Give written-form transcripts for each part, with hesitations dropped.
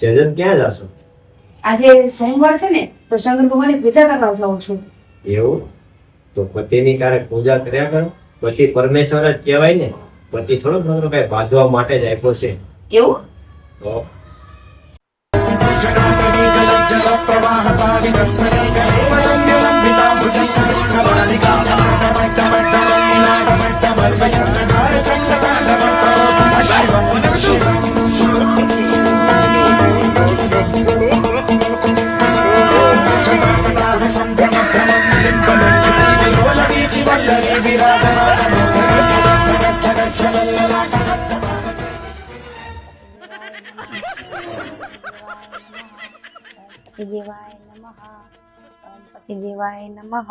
સેજન ક્યાં જાશો? આજે સોમવાર છે ને, તો શંકર ભગવાનની પૂજા કરવા જાઉં છું. એવું? તો પતિની ક્યારેક પૂજા કર્યા કરો. પતિ પરમેશ્વર જ કહેવાય ને. પતિ થોડો નકરો કઈ બાંધવા માટે જ આપ્યો છે. એવું? તો દેવાય નમઃ. ઓમ પતિ દેવાય નમઃ.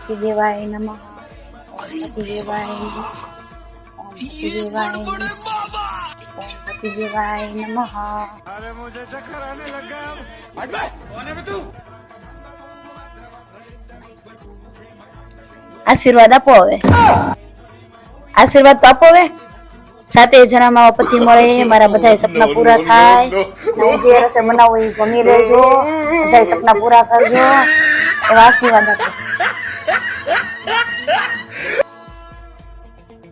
પતિ દેવાય નમઃ. ઓમ પતિ દેવાય નમઃ. ઓમ પતિ દેવાય નમઃ. ઓમ પતિ દેવાય નમઃ. अरे मुझे चक्कर आने लग गया। कौन है बे तू? આશીર્વાદ આપો. હવે આશીર્વાદ તો આપો. હવે 7 જણામાં પતિ મળે, મારા બધા સપના પૂરા થાય. હું જે રસોઈ બનાવું એ જમી લેજો, બધા સપના પૂરા કરજો, એવા આશીર્વાદ આપો.